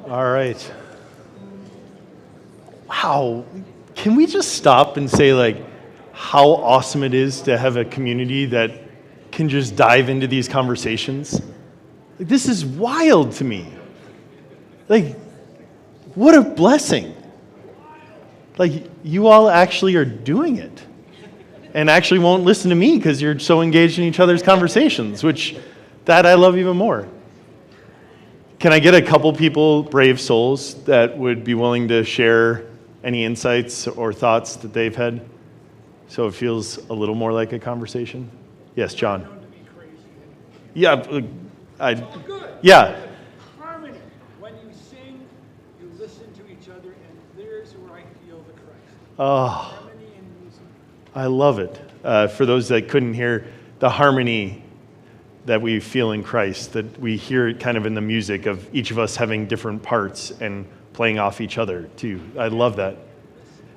[SPEAKER 4] All right. Wow. Can we just stop and say, like, how awesome it is to have a community that can just dive into these conversations? Like, this is wild to me. Like, what a blessing. Like, you all actually are doing it and actually won't listen to me because you're so engaged in each other's conversations, which that I love even more. Can I get a couple people, brave souls, that would be willing to share any insights or thoughts that they've had? So it feels a little more like a conversation. Yes, John. Yeah, yeah.
[SPEAKER 5] Harmony. When you sing, you listen to each other, and there's where I feel the Christ.
[SPEAKER 4] Oh,
[SPEAKER 5] Harmony in music.
[SPEAKER 4] I love it. For those that couldn't hear, the harmony that we feel in Christ, that we hear it kind of in the music of each of us having different parts and playing off each other too. I love that.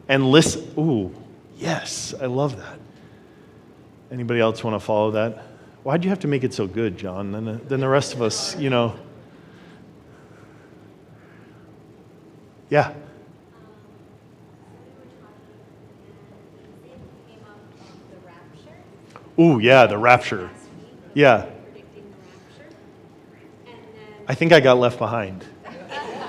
[SPEAKER 4] And listen, ooh, yes, I love that. Anybody else want to follow that? Why'd you have to make it so good, John? Then the rest of us, you know. Yeah. Ooh, yeah, the rapture. Yeah. I think I got left behind.
[SPEAKER 6] And then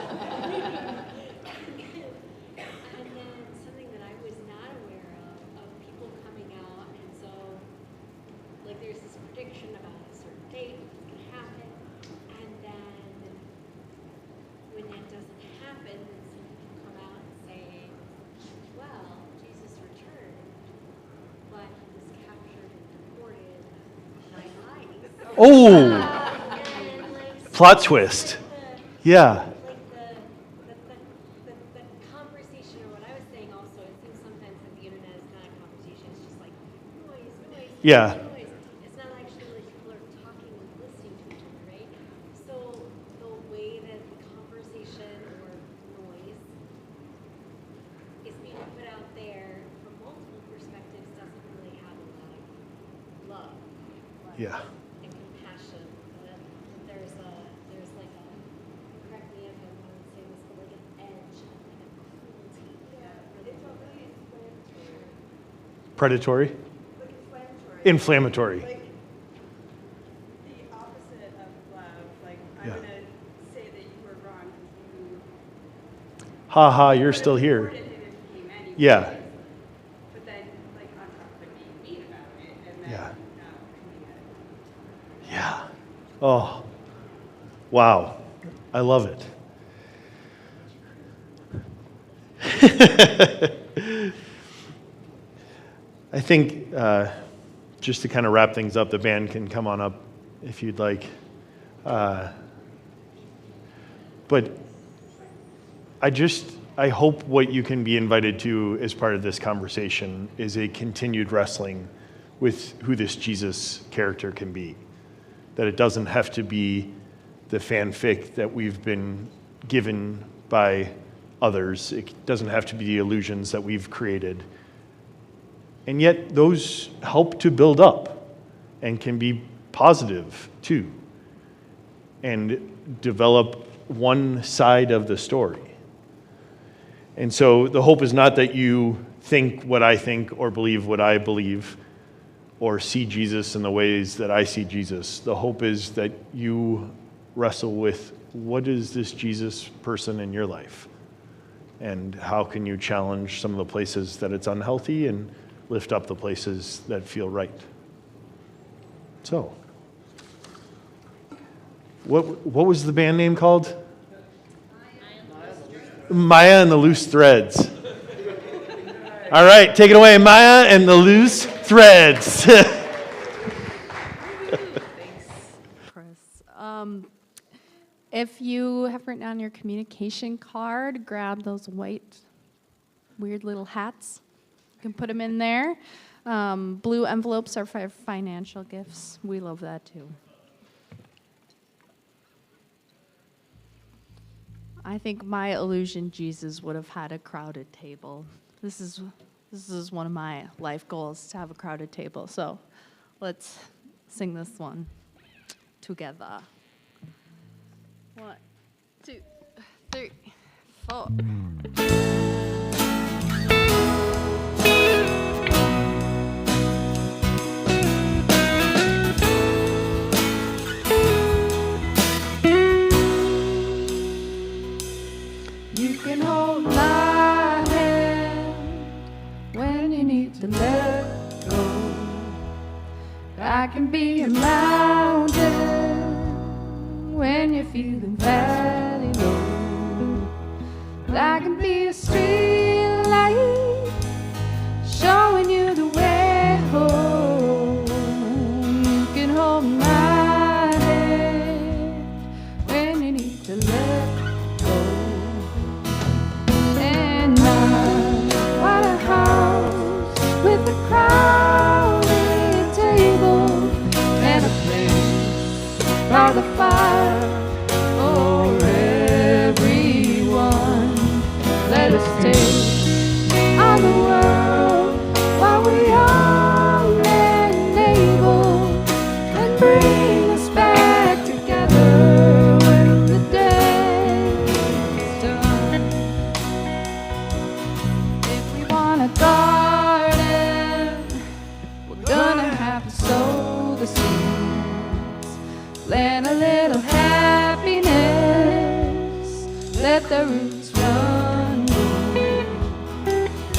[SPEAKER 6] something that I was not aware of people coming out, and so, like, there's this prediction about a certain date, it's going to happen, and then when that doesn't happen, then some people come out and say, well, Jesus returned, but he was captured and deported by ICE.
[SPEAKER 4] Oh,
[SPEAKER 6] And, like,
[SPEAKER 4] plot twist. Yeah.
[SPEAKER 6] like the conversation, or what I was saying also, it seems sometimes that the internet is not a conversation, it's just like noise,
[SPEAKER 4] Yeah.
[SPEAKER 6] noise. It's not actually like people are talking and listening to each other, right? So the way that the conversation or noise is being put out there from multiple perspectives doesn't really have a lot of love.
[SPEAKER 4] Yeah.
[SPEAKER 6] And compassion. There's like a, correct me if I'm wrong in saying this, but like an edge, like a cruelty. It's always
[SPEAKER 4] Predatory? Inflammatory.
[SPEAKER 7] Like the opposite of love. Like I'm
[SPEAKER 4] Yeah.
[SPEAKER 7] gonna say that you were wrong because you
[SPEAKER 4] Ha ha, you're still here.
[SPEAKER 7] reported him and came anyway.
[SPEAKER 4] Yeah.
[SPEAKER 7] But then, like on top of it, being mean about it, and then
[SPEAKER 4] Yeah.
[SPEAKER 7] coming
[SPEAKER 4] Yeah. Oh, wow. I love it. I think just to kind of wrap things up, the band can come on up if you'd like. But I hope what you can be invited to as part of this conversation is a continued wrestling with who this Jesus character can be. That it doesn't have to be the fanfic that we've been given by others. It doesn't have to be the illusions that we've created. And yet those help to build up and can be positive too, and develop one side of the story. And so the hope is not that you think what I think or believe what I believe or see Jesus in the ways that I see Jesus. The hope is that you wrestle with, what is this Jesus person in your life? And how can you challenge some of the places that it's unhealthy and lift up the places that feel right? So, what was the band name called? Maya and the Loose Threads. All right, take it away, Maya and the Loose Threads.
[SPEAKER 1] Chris. If you have written on your communication card, grab those white, weird little hats. You can put them in there. Blue envelopes are for financial gifts. We love that too. I think my illusion Jesus would have had a crowded table. This is one of my life goals, to have a crowded table. So let's sing this one together. 1, 2, 3, 4. You can hold my hand when you need to let go. I can be a mountain when you're feeling valley low. I can be a street light showing you the way home. You can hold my hand when you need to let go. And I want a house with a crowded table and a place by the fire for everyone. Let us take on the world while we are able and bring us back together when the day is done. If we want a garden, we're gonna have to sow the seeds, plant a little happiness, let the roots run deep.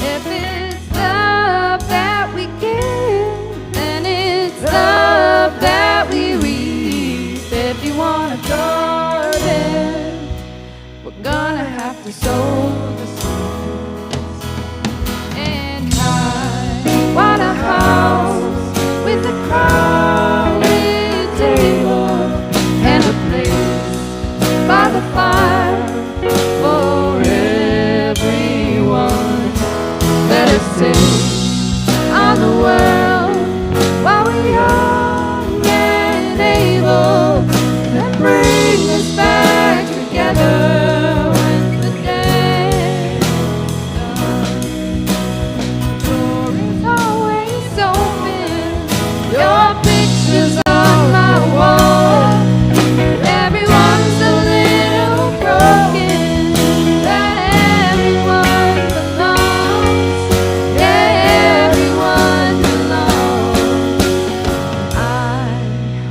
[SPEAKER 1] If it's love that we give, then it's love that we reap. If you want a garden, we're gonna have to sow the seeds. And I want a house with a crowded table and a place by the fire for everyone. Let us sing on the world while we are and able and bring us back together when the day is done. Door is always open, your picture's on my wall. Everyone's a little broken, but everyone belongs. Yeah, everyone belongs. I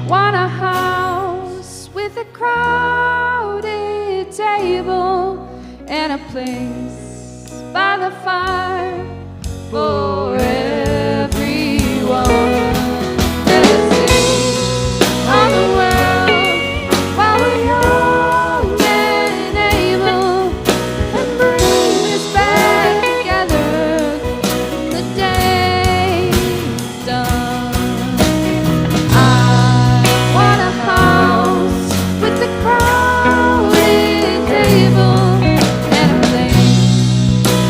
[SPEAKER 1] want a house with a crowded table and a place by the fire for everyone. Let us sing on the world while we are and able and bring us back together when the day is done. I want a house with a crowded table and a place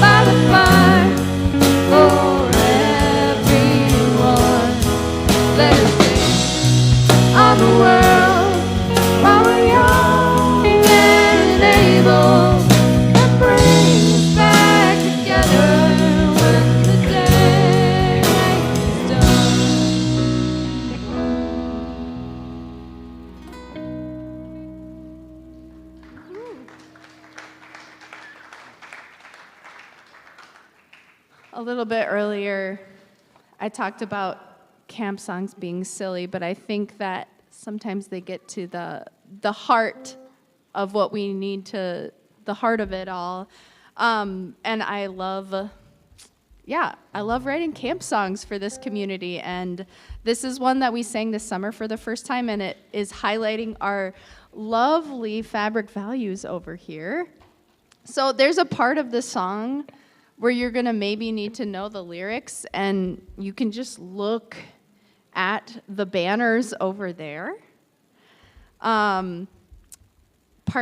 [SPEAKER 1] by the fire for everyone. Let us sing on the world while we are and able and bring us back together when the day is done.
[SPEAKER 8] A little bit earlier, I talked about camp songs being silly, but I think that sometimes they get to the heart of what we need to, the heart of it all. And I love writing camp songs for this community. And this is one that we sang this summer for the first time, and it is highlighting our lovely fabric values over here. So there's a part of the song where you're gonna maybe need to know the lyrics, and you can just look at the banners over there. Part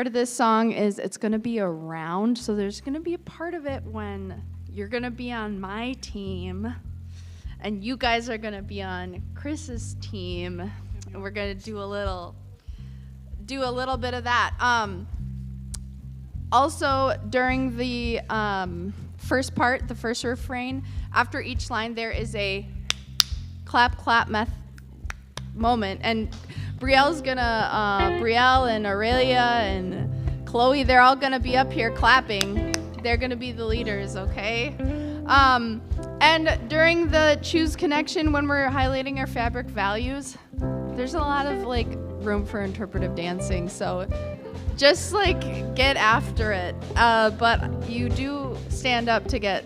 [SPEAKER 8] of this song is it's gonna be around, so there's gonna be a part of it when you're gonna be on my team, and you guys are gonna be on Chris's team, and we're gonna do a little bit of that. Also, during the first part, the first refrain, after each line, there is a clap moment. And Brielle's gonna, Brielle and Aurelia and Chloe, they're all gonna be up here clapping. They're gonna be the leaders, okay? And during the Choose Connection, when we're highlighting our fabric values, there's a lot of like room for interpretive dancing. So just like get after it. But you do stand up to get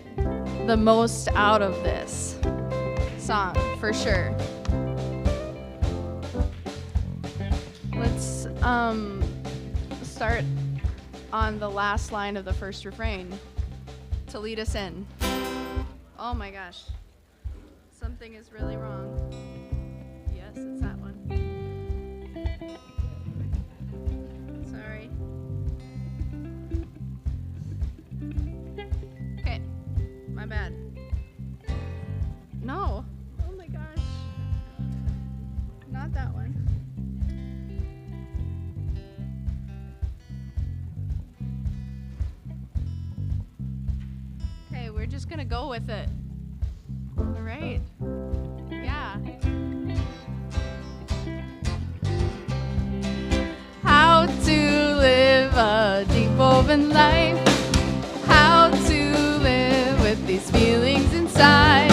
[SPEAKER 8] the most out of this song, for sure. Let's start on the last line of the first refrain to lead us in. Oh my gosh. Something is really wrong. Yes, it's that one. Sorry. Okay, my bad. No. Oh my gosh. Not that one. Okay, we're just gonna go with it. All right. Yeah. How to live a deep woven life. How to live with these feelings inside.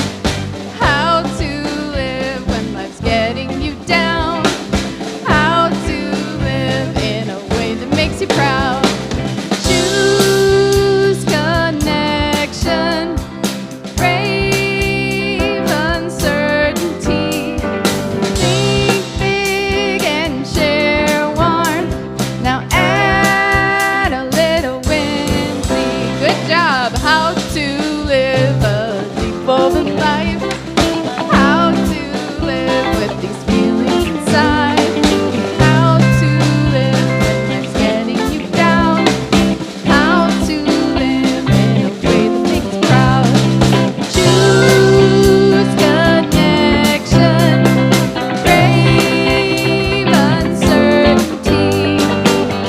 [SPEAKER 8] How to live when life's getting you down. How to live in a way that makes you proud. Choose connection. Brave uncertainty. Think big and share warmth. Now add a little whimsy. Good job. How to live a deep woven life. How to live with these feelings inside. How to live when life's getting you down. How to live in a way that makes you proud. Choose connection. Brave uncertainty.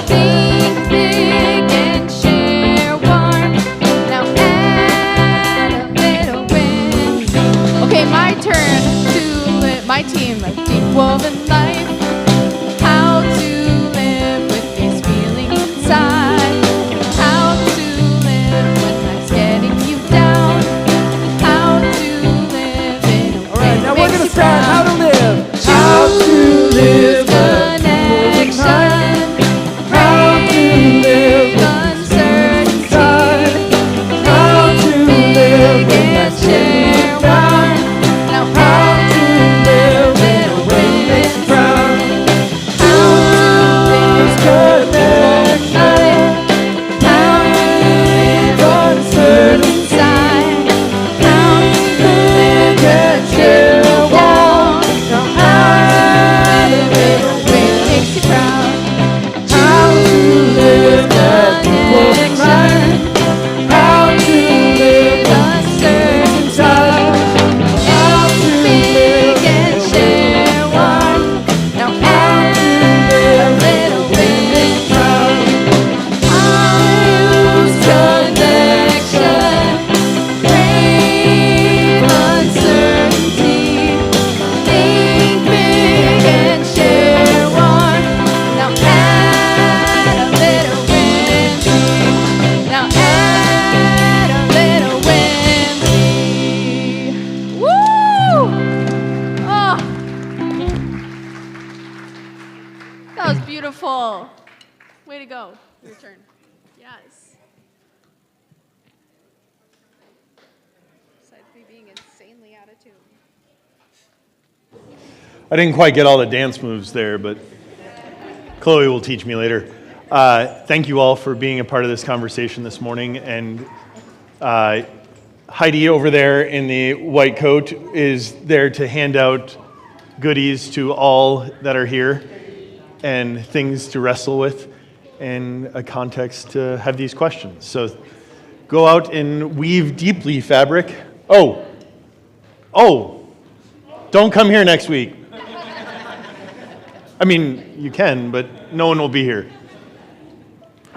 [SPEAKER 8] Think big and share warmth. Now add a little whimsy. Okay, my turn to live, my team, a deep woven life. How to live with these feelings inside. How to live when life's getting you down. How to live in a way
[SPEAKER 5] Alright, now
[SPEAKER 8] that
[SPEAKER 5] we're
[SPEAKER 8] makes
[SPEAKER 5] gonna
[SPEAKER 8] you
[SPEAKER 5] start how
[SPEAKER 8] proud.
[SPEAKER 5] to live. How to live a
[SPEAKER 8] Connection.
[SPEAKER 5] How to live
[SPEAKER 8] Uncertainty.
[SPEAKER 5] How to live
[SPEAKER 8] Big and share one. Now
[SPEAKER 5] How to live in a
[SPEAKER 8] little
[SPEAKER 5] way that makes you
[SPEAKER 8] whimsy.
[SPEAKER 5] proud.
[SPEAKER 8] How to live
[SPEAKER 5] Connection.
[SPEAKER 8] How to live
[SPEAKER 5] Uncertainty.
[SPEAKER 8] inside. How to live and share one. Now live in a way that makes you proud.
[SPEAKER 5] How to live that woman life. How to live inside. How to live
[SPEAKER 8] Big and share one. Now add a little bit
[SPEAKER 5] proud.
[SPEAKER 8] Use connection. Brave uncertainty. Think big and share one. Now add a little whimsy. Now add a little whimsy. Woo! Oh, that was beautiful. Way to go. Your turn. Yes. Besides me being insanely out of tune.
[SPEAKER 4] I didn't quite get all the dance moves there, but Chloe will teach me later. Thank you all for being a part of this conversation this morning. And Heidi over there in the white coat is there to hand out goodies to all that are here and things to wrestle with and a context to have these questions. So go out and weave deeply fabric. Oh, don't come here next week. I mean, you can, but no one will be here.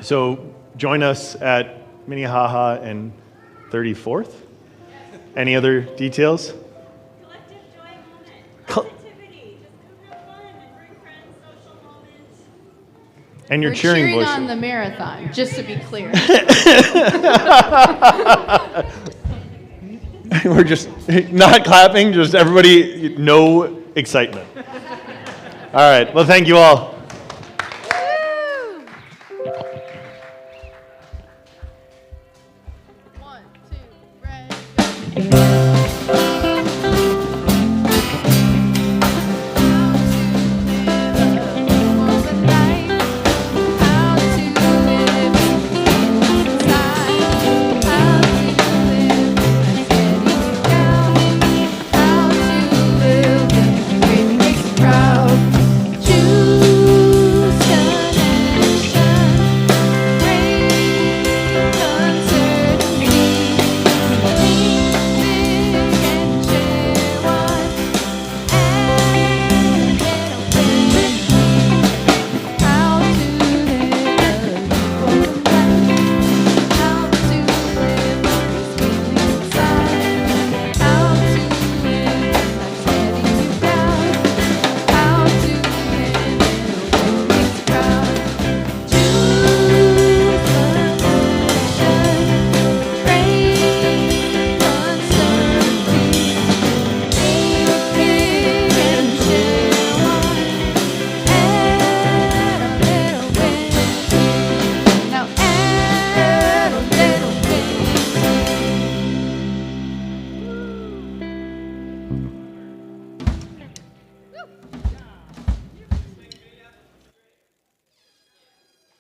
[SPEAKER 4] So join us at Minnehaha and 34th. Any other details?
[SPEAKER 3] Collective joy moment.
[SPEAKER 4] Co-
[SPEAKER 3] Positivity. Just have fun and bring friends, social moments.
[SPEAKER 4] And you're
[SPEAKER 8] We're
[SPEAKER 4] cheering
[SPEAKER 8] cheering
[SPEAKER 4] Bush.
[SPEAKER 8] on the marathon, just to be clear.
[SPEAKER 4] We're just not clapping, just everybody, no excitement. All right, well, thank you all.
[SPEAKER 8] One, two, ready, go.